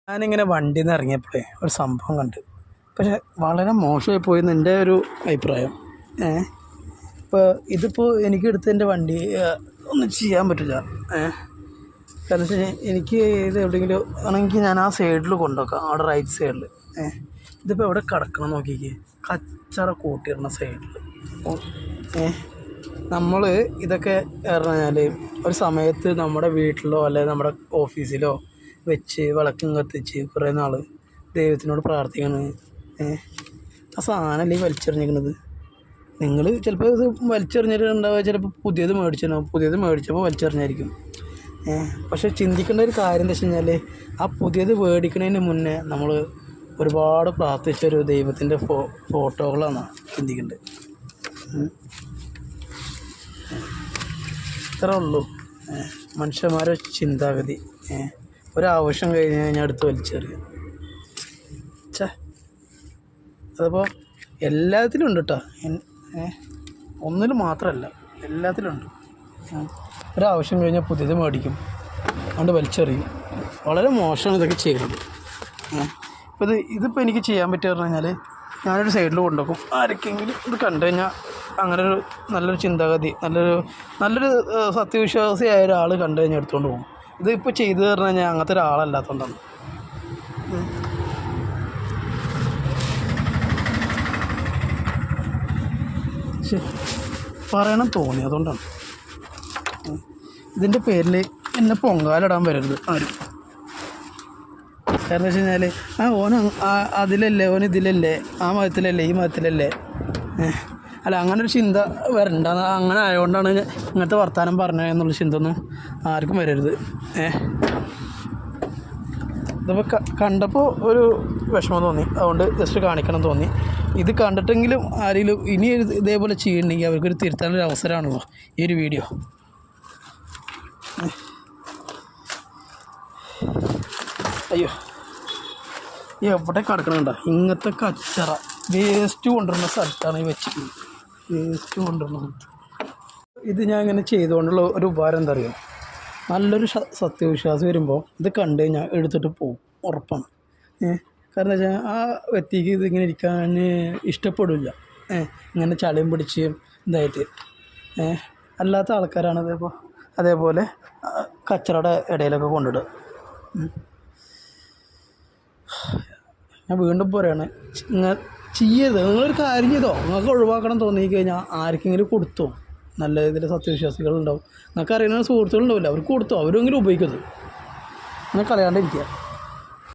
ഞാനിങ്ങനെ വണ്ടിയിൽ നിന്ന് ഇറങ്ങിയപ്പോഴേ ഒരു സംഭവം കണ്ട്. പക്ഷെ വളരെ മോശമായി പോയെന്ന് എൻ്റെ ഒരു അഭിപ്രായം. ഇതിപ്പോൾ എനിക്കെടുത്ത് എൻ്റെ വണ്ടി ഒന്നും ചെയ്യാൻ പറ്റില്ല. കാരണം വെച്ച് കഴിഞ്ഞാൽ എനിക്ക് ഇത് എവിടെയെങ്കിലും ആണെങ്കിൽ ഞാൻ ആ സൈഡിൽ കൊണ്ടുവെക്കാം, അവിടെ റൈറ്റ് സൈഡിൽ. ഇതിപ്പോൾ എവിടെ കിടക്കണം നോക്കിക്കേ, കച്ചറ കൂട്ടിയിടുന്ന സൈഡിൽ. നമ്മൾ ഇതൊക്കെ പറഞ്ഞാൽ ഒരു സമയത്ത് നമ്മുടെ വീട്ടിലോ അല്ലെങ്കിൽ നമ്മുടെ ഓഫീസിലോ വെച്ച് വിളക്കും കത്തിച്ച് കുറേ നാൾ ദൈവത്തിനോട് പ്രാർത്ഥിക്കണം. ആ സാധനമല്ലേ വലിച്ചെറിഞ്ഞിരിക്കുന്നത്. നിങ്ങൾ ചിലപ്പോൾ ഇത് വലിച്ചെറിഞ്ഞിട്ടുണ്ടാവുക, ചിലപ്പോൾ പുതിയത് മേടിച്ചപ്പോൾ വലിച്ചെറിഞ്ഞായിരിക്കും. പക്ഷേ ചിന്തിക്കേണ്ട ഒരു കാര്യം എന്താ വെച്ച് കഴിഞ്ഞാൽ, ആ പുതിയത് മേടിക്കുന്നതിന് മുന്നേ നമ്മൾ ഒരുപാട് പ്രാർത്ഥിച്ചൊരു ദൈവത്തിൻ്റെ ഫോട്ടോകളാണ് ചിന്തിക്കേണ്ടത്. ഇത്രേ ഉള്ളൂ മനുഷ്യന്മാരുടെ ചിന്താഗതി. ഒരാവശ്യം കഴിഞ്ഞ് കഴിഞ്ഞാൽ അടുത്ത് വലിച്ചെറിയും. അതിപ്പോൾ എല്ലാത്തിലും ഉണ്ട് കേട്ടോ, ഒന്നിലും മാത്രമല്ല, എല്ലാത്തിലും ഉണ്ട്. ഒരാവശ്യം കഴിഞ്ഞാൽ പുതിയത് മേടിക്കും, അതുകൊണ്ട് വലിച്ചെറിയും. വളരെ മോശമാണ് ഇതൊക്കെ ചെയ്യുന്നത്. ഇപ്പോൾ ഇതിപ്പോൾ എനിക്ക് ചെയ്യാൻ പറ്റുക പറഞ്ഞാൽ, ഞാനൊരു സൈഡിൽ കൊണ്ടുവെക്കും. ആർക്കെങ്കിലും ഇത് കണ്ടു കഴിഞ്ഞാൽ അങ്ങനൊരു നല്ലൊരു ചിന്താഗതി, നല്ലൊരു സത്യവിശ്വാസിയായ ഒരാൾ കണ്ടു കഴിഞ്ഞാൽ എടുത്തുകൊണ്ട് പോകും. ഇതിപ്പോൾ ചെയ്തു പറഞ്ഞു കഴിഞ്ഞാൽ അങ്ങനത്തെ ഒരാളല്ലാത്തതുകൊണ്ടാണ്. പറയണം തോന്നി, അതുകൊണ്ടാണ്. ഇതിൻ്റെ പേരിൽ എന്നെ പൊങ്കാലിടാൻ വരരുത് ആരും. കാരണം വെച്ച് കഴിഞ്ഞാൽ ഓൻ അതിലല്ലേ, ഓൻ ഇതിലല്ലേ, ആ മതത്തിലല്ലേ, ഈ മതത്തിലല്ലേ, അല്ല അങ്ങനൊരു ചിന്ത വരണ്ട. അങ്ങനെ ആയതുകൊണ്ടാണ് ഇങ്ങനത്തെ വർത്തമാനം പറഞ്ഞത് എന്നുള്ള ചിന്ത ഒന്നും ആർക്കും വരരുത്. ഇതിപ്പോൾ കണ്ടപ്പോൾ ഒരു വിഷമം തോന്നി, അതുകൊണ്ട് ജസ്റ്റ് കാണിക്കണം തോന്നി. ഇത് കണ്ടിട്ടെങ്കിലും ആരെങ്കിലും ഇനി ഇതേപോലെ ചെയ്യണമെങ്കിൽ അവർക്കൊരു തിരുത്താനൊരു അവസരമാണല്ലോ ഈ ഒരു വീഡിയോ. അയ്യോ, എവിടെ കിടക്കണുണ്ടോ ഇങ്ങനത്തെ കച്ചറ, വേസ്റ്റ് കൊണ്ടുവരുന്ന സ്ഥലത്താണ് ഈ വെച്ചിരിക്കുന്നത്. വേസ്റ്റ് കൊണ്ടുവരുന്നത് ഇത് ഞാൻ ഇങ്ങനെ ചെയ്തുകൊണ്ടുള്ള ഒരു ഉപകാരം എന്താ അറിയുമോ? നല്ലൊരു സത്യവിശ്വാസം വരുമ്പോൾ ഇത് കണ്ടു കഴിഞ്ഞാൽ എടുത്തിട്ട് പോകും, ഉറപ്പാണ്. കാരണം എന്താ വെച്ചാൽ ആ വ്യക്തിക്ക് ഇതിങ്ങനെ ഇരിക്കാൻ ഇഷ്ടപ്പെടില്ല, ഇങ്ങനെ ചളിയും പിടിച്ച് ഇതായിട്ട്. അല്ലാത്ത ആൾക്കാരാണ് അതേപോലെ കച്ചറയുടെ ഇടയിലൊക്കെ കൊണ്ടിടുക. ഞാൻ വീണ്ടും പറയാണ്, ചെയ്യരുത്. നിങ്ങളൊരു കാര്യം ചെയ്തോ, നിങ്ങൾക്ക് ഒഴിവാക്കണം തോന്നിക്കഴിഞ്ഞാൽ ആർക്കെങ്കിലും കൊടുത്തോ. നല്ല ഇതിൽ സത്യവിശ്വാസികളുണ്ടാവും, നിങ്ങൾക്ക് അറിയുന്ന സുഹൃത്തുക്കളുണ്ടാവില്ല, അവർക്ക് കൊടുത്തോ, അവരെങ്കിലും ഉപയോഗിക്കരുത്. നിങ്ങൾ കളയാണ്ടിരിക്കുക.